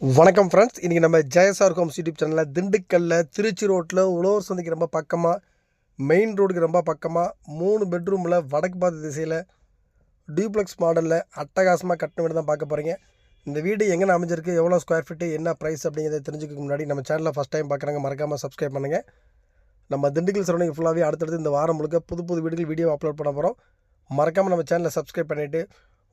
வணக்கம் ஃப்ரெண்ட்ஸ். இன்றைக்கி நம்ம ஜெயசார் ஹோம்ஸ் யூடியூப் சேனலில் திண்டுக்கல்லில் திருச்சி ரோட்டில் உழவர் சந்தைக்கு ரொம்ப பக்கமாக, மெயின் ரோடுக்கு ரொம்ப பக்கமாக 3 பெட்ரூமில் வடக்கு பார்த்த திசையில் டியூப்ளெக்ஸ் மாடலில் அட்டகாசமாக கட்டின வீடு தான் பார்க்க போகிறீங்க. இந்த வீடு எங்கே அமைஞ்சிருக்கு, எவ்வளோ ஸ்கொயர் ஃபீட்டு, என்ன ப்ரைஸ் அப்படிங்கிறத தெரிஞ்சுக்க முன்னாடி நம்ம சேனலில் ஃபஸ்ட் டைம் பார்க்குறாங்க, மறக்காமல் சப்ஸ்கிரைப் பண்ணுங்கள். நம்ம திண்டுக்கல் சரௌண்டிங் ஃபுல்லாகவே அடுத்தடுத்து இந்த வாரம் முழுக்க புது வீடுகள் வீடியோ அப்லோட் பண்ண போகிறோம். மறக்காமல் நம்ம சேனலை சப்ஸ்கிரைப் பண்ணிவிட்டு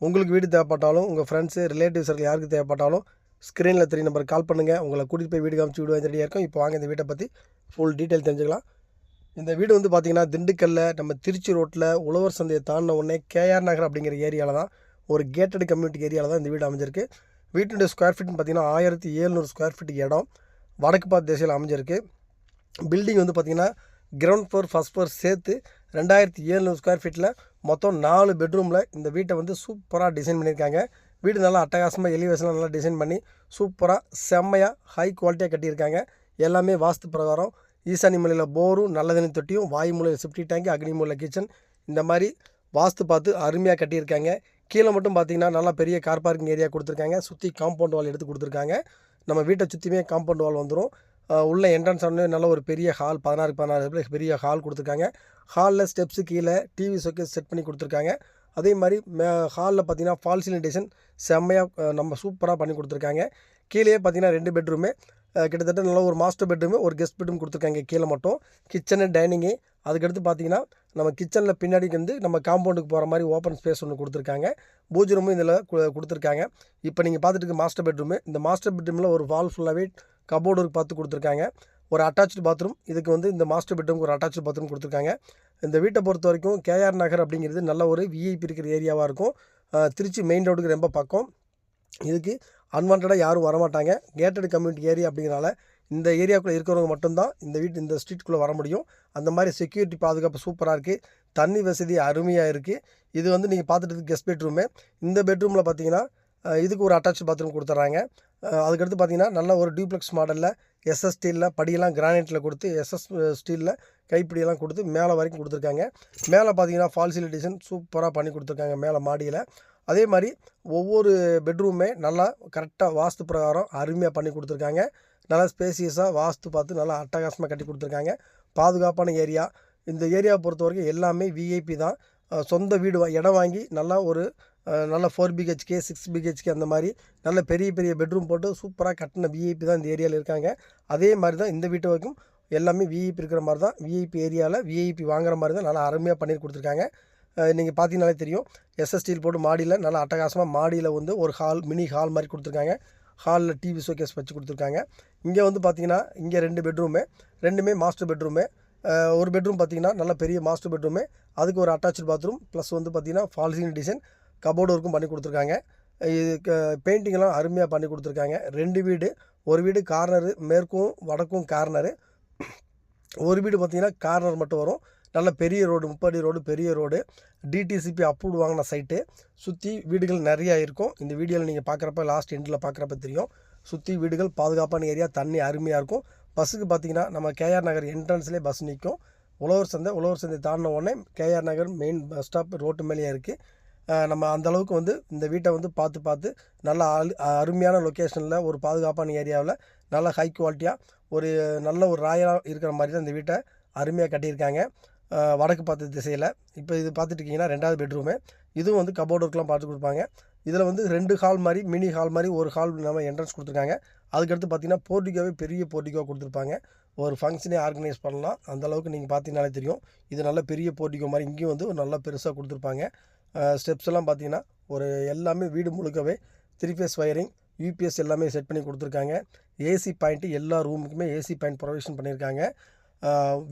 உங்களுக்கு வீடு தேவைப்பட்டாலும், உங்கள் ஃப்ரெண்ட்ஸு ரிலேட்டிவ்ஸர்கள் யாருக்கு தேவைப்பட்டாலும் ஸ்க்ரீனில் 3 நம்பருக்கு கால் பண்ணுங்கள். உங்களை கூட்டிகிட்டு போய் வீடு காமிச்சு விடுவேன் ரெடியாக இருக்கும். இப்போ வாங்க இந்த வீட்டை பற்றி ஃபுல் டீட்டெயில் தெரிஞ்சுக்கலாம். இந்த வீடு வந்து பார்த்திங்கன்னா திண்டுக்கல்லில் நம்ம திருச்சி ரோட்டில் உழவர் சந்தையை தாண்டின உடனே கேஆர் நகர் அப்படிங்கிற ஏரியாவில் தான், ஒரு கேட்டட் கம்யூனிட்டி ஏரியாவில் தான் இந்த வீடு அமைஞ்சிருக்கு. வீட்டுடைய ஸ்கொயர் ஃபீட்னு பார்த்திங்கன்னா 1700 ஸ்கொயர் ஃபீட் இடம் வடக்கு பார்த்த திசையில் அமைஞ்சிருக்கு. பில்டிங் வந்து பார்த்திங்கன்னா கிரவுண்ட் ஃப்ளோர் ஃபஸ்ட் ஃப்ளோர் சேர்த்து 2700 ஸ்கொயர் ஃபீட்டில் மொத்தம் 4 பெட்ரூமில் இந்த வீட்டை வந்து சூப்பராக டிசைன் பண்ணியிருக்காங்க. வீடு நல்லா அட்டகாசமாக எலிவேஷன்லாம் நல்லா டிசைன் பண்ணி சூப்பராக செம்மையாக ஹை குவாலிட்டியாக கட்டியிருக்காங்க. எல்லாமே வாஸ்து பிரகாரம் ஈசானி மூலையில் போரும், நல்ல தண்ணி தொட்டியும், வாயு மூலையில் செப்டி டேங்க், அக்னி மூலையில் கிச்சன், இந்த மாதிரி வாஸ்து பார்த்து அருமையாக கட்டியிருக்காங்க. கீழே மட்டும் பார்த்திங்கன்னா நல்லா பெரிய கார் பார்க்கிங் ஏரியா கொடுத்துருக்காங்க. சுற்றி காம்பவுண்ட் வால் எடுத்து கொடுத்துருக்காங்க. நம்ம வீட்டை சுற்றியுமே காம்பவுண்ட் வால் வந்துடும். உள்ள என்ட்ரன்ஸ் ஆனே நல்ல ஒரு பெரிய ஹால், 16 பெரிய ஹால் கொடுத்துருக்காங்க. ஹாலில் ஸ்டெப்ஸு கீழே டிவி ஷோகேஸ் செட் பண்ணி கொடுத்துருக்காங்க. அதே மாதிரி ஹாலில் பார்த்திங்கன்னா ஃபால் சீலிங் டிசைன் செம்மையாக நம்ம சூப்பராக பண்ணி கொடுத்துருக்காங்க. கீழே பார்த்திங்கன்னா 2 பெட்ரூமு, கிட்டத்தட்ட நல்ல ஒரு மாஸ்டர் பெட்ரூமு, ஒரு கெஸ்ட் பெட்ரூம் கொடுத்துருக்காங்க. கீழே மட்டும் கிச்சனு, டைனிங்கு. அதுக்கடுத்து பார்த்திங்கன்னா நம்ம கிச்சனில் பின்னாடி வந்து நம்ம காம்பவுண்டுக்கு போகிற மாதிரி ஓப்பன் ஸ்பேஸ் ஒன்று கொடுத்துருக்காங்க. பூஜை ரூமும் இதில் கொடுத்துருக்காங்க. இப்போ நீங்கள் பார்த்துட்டு இருக்க மாஸ்டர் பெட்ரூமு. இந்த மாஸ்டர் பெட்ரூமில் ஒரு வால் ஃபுல்லாகவே கபோர்டு ஒர்க் பார்த்து கொடுத்துருக்காங்க. ஒரு அட்டாச்சு பாத்ரூம். இதுக்கு வந்து இந்த மாஸ்டர் பெட்ரூமுக்கு ஒரு அட்டாச்சு பாத்ரூம் கொடுத்துருக்காங்க. இந்த வீட்டை பொறுத்த வரைக்கும் கேஆர் நகர் அப்படிங்கிறது நல்ல ஒரு விஐபி இருக்கிற ஏரியாவாக இருக்கும். திருச்சி மெயின் ரோடுக்கு ரொம்ப பக்கம். இதுக்கு அன்வான்டாக யாரும் வரமாட்டாங்க. கேட்டட் கம்யூனிட்டி ஏரியா அப்படிங்கிறனால இந்த ஏரியாவுக்குள்ளே இருக்கிறவங்க மட்டும்தான் இந்த ஸ்ட்ரீட்டுக்குள்ளே வர முடியும். அந்த மாதிரி செக்யூரிட்டி பாதுகாப்பு சூப்பராக இருக்குது. தண்ணி வசதி அருமையாக இருக்குது. இது வந்து நீங்கள் பார்த்துட்டு கெஸ்ட் பெட்ரூமு. இந்த பெட்ரூமில் பார்த்தீங்கன்னா இதுக்கு ஒரு அட்டாச் பாத்ரூம் கொடுத்துட்றாங்க. அதுக்கடுத்து பார்த்திங்கன்னா நல்ல ஒரு டியூப்ளெக்ஸ் மாடலில் எஸ்எஸ் ஸ்டீலில் படியெல்லாம் கிரானைட்டில் கொடுத்து, எஸ்எஸ் ஸ்டீலில் கைப்பிடியெல்லாம் கொடுத்து மேலே வரைக்கும் கொடுத்துருக்காங்க. மேலே பார்த்திங்கன்னா ஃபால் சீலிங் டிசைன் சூப்பராக பண்ணி கொடுத்துருக்காங்க மேலே மாடியில். அதே மாதிரி ஒவ்வொரு பெட்ரூமே நல்லா கரெக்டாக வாஸ்து பிரகாரம் அருமையாக பண்ணி கொடுத்துருக்காங்க. நல்லா ஸ்பேசியஸாக வாஸ்து பார்த்து நல்லா அட்டகாசமாக கட்டி கொடுத்துருக்காங்க. பாதுகாப்பான ஏரியா. இந்த ஏரியாவை பொறுத்த வரைக்கும் எல்லாமே விஐபி தான். சொந்த வீடு இடம் வாங்கி நல்லா ஒரு நல்ல 4 பிஹெச்கே 6 பிஹெச்கே அந்த மாதிரி நல்ல பெரிய பெட்ரூம் போட்டு சூப்பராக கட்டின விஐபி தான் இந்த ஏரியாவில் இருக்காங்க. அதே மாதிரி தான் இந்த வீட்டு வரைக்கும் எல்லாமே விஐபி இருக்கிற மாதிரி தான், விஐபி ஏரியாவில் விஐபி வாங்குற மாதிரி தான் நல்லா அருமையாக பண்ணி கொடுத்துருக்காங்க. நீங்கள் பார்த்தீங்கனாலே தெரியும். எஸ்எஸ் ஸ்டீல் போட்டு மாடியில் நல்லா அட்டகாசமாக மாடியில் வந்து ஒரு ஹால், மினி ஹால் மாதிரி கொடுத்துருக்காங்க. ஹாலில் டிவி ஷோகேஸ் வச்சு கொடுத்துருக்காங்க. இங்கே வந்து பார்த்திங்கன்னா இங்கே 2 பெட்ரூமு, 2மே மாஸ்டர் பெட்ரூமு. ஒரு பெட்ரூம் பார்த்திங்கன்னா நல்ல பெரிய மாஸ்டர் பெட்ரூமு. அதுக்கு ஒரு அட்டாச்சு பாத்ரூம் ப்ளஸ் வந்து பார்த்திங்கன்னா ஃபால் சீலிங் டிசைன் கபோர்டு ஒர்க்கும் பண்ணி கொடுத்துருக்காங்க. இதுக்கு பெயிண்டிங்கெல்லாம் அருமையாக பண்ணி கொடுத்துருக்காங்க. 2 வீடு. ஒரு வீடு கார்னரு, மேற்கும் வடக்கும் கார்னரு. ஒரு வீடு பார்த்திங்கன்னா கார்னர் மட்டும் வரும். நல்ல பெரிய ரோடு, 30 அடி ரோடு, பெரிய ரோடு. டிடிசிபி அப்ரூவ்டு வாங்கின சைட்டு. சுற்றி வீடுகள் நிறையா இருக்கும். இந்த வீடியோவில் நீங்கள் பார்க்குறப்ப லாஸ்ட் எண்டில் பார்க்குறப்ப தெரியும். சுற்றி வீடுகள், பாதுகாப்பான ஏரியா, தண்ணி அருமையாக இருக்கும். பஸ்ஸுக்கு பார்த்திங்கன்னா நம்ம கேஆர் நகர் என்ட்ரன்ஸ்லேயே பஸ் நிற்கும். உழவர் சந்தை தாண்டின உடனே கேஆர் நகர் மெயின் பஸ் ஸ்டாப் ரோட்டு மேலேயே இருக்குது. நம்ம அந்தளவுக்கு வந்து இந்த வீட்டை வந்து பார்த்து நல்லா அருமையான லொக்கேஷனில் ஒரு பாதுகாப்பான ஏரியாவில் நல்ல ஹை குவாலிட்டியாக ஒரு நல்ல ஒரு ராயலாக இருக்கிற மாதிரி தான் இந்த வீட்டை அருமையாக கட்டியிருக்காங்க. வடக்கு பார்த்த திசையில். இப்போ இது பார்த்துட்டு இருக்கீங்கன்னா 2வது பெட்ரூமு. இதுவும் வந்து கபோர்டு ஒர்க்லாம் பார்த்து கொடுப்பாங்க. இதில் வந்து 2 ஹால் மாதிரி, மினி ஹால் மாதிரி ஒரு ஹால் நம்ம என்ட்ரன்ஸ் கொடுத்துருக்காங்க. அதுக்கடுத்து பார்த்திங்கன்னா போர்டிகோவே பெரிய போர்டிகோ கொடுத்துருப்பாங்க. ஒரு ஃபங்க்ஷனே ஆர்கனைஸ் பண்ணலாம். அந்தளவுக்கு நீங்கள் பார்த்தீங்கனாலே தெரியும். இது நல்ல பெரிய போர்டிகோ மாதிரி இங்கேயும் வந்து ஒரு நல்ல பெருசாக கொடுத்துருப்பாங்க. ஸ்டெப்ஸ் எல்லாம் பார்த்திங்கன்னா ஒரு எல்லாமே வீடு முழுக்கவே 3 ஃபேஸ் வயரிங், யூபிஎஸ் எல்லாமே செட் பண்ணி கொடுத்துருக்காங்க. ஏசி பாயிண்ட்டு எல்லா ரூமுக்குமே ஏசி பாயிண்ட் ப்ரொவிஷன் பண்ணியிருக்காங்க.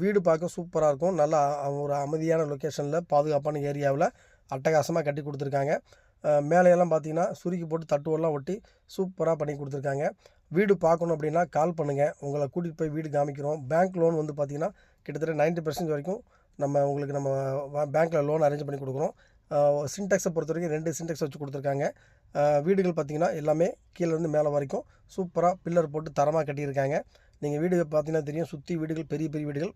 வீடு பார்க்க சூப்பராக இருக்கும். நல்லா ஒரு அமைதியான லொக்கேஷனில் பாதுகாப்பான ஏரியாவில் அட்டகாசமாக கட்டி கொடுத்துருக்காங்க. மேலையெல்லாம் பார்த்திங்கன்னா சுருக்கி போட்டு தட்டுவெல்லாம் ஒட்டி சூப்பராக பண்ணி கொடுத்துருக்காங்க. வீடு பார்க்கணும் அப்படின்னா கால் பண்ணுங்கள். உங்களை கூட்டிகிட்டு போய் வீடு காமிக்கிறோம். பேங்க் லோன் வந்து பார்த்திங்கன்னா கிட்டத்தட்ட 90% வரைக்கும் நம்ம பேங்க்கில் லோன் அரேஞ்ச் பண்ணி கொடுக்குறோம். சின்டெக்ஸை பொறுத்த வரைக்கும் 2 சின்டெக்ஸ் வச்சு கொடுத்துருக்காங்க. வீடுகள் பார்த்திங்கன்னா எல்லாமே கீழேருந்து மேலே வரைக்கும் சூப்பராக பில்லர் போட்டு தரமாக கட்டியிருக்காங்க. நீங்கள் வீடு பார்த்திங்கன்னா தெரியும். சுற்றி வீடுகள் பெரிய வீடுகள்.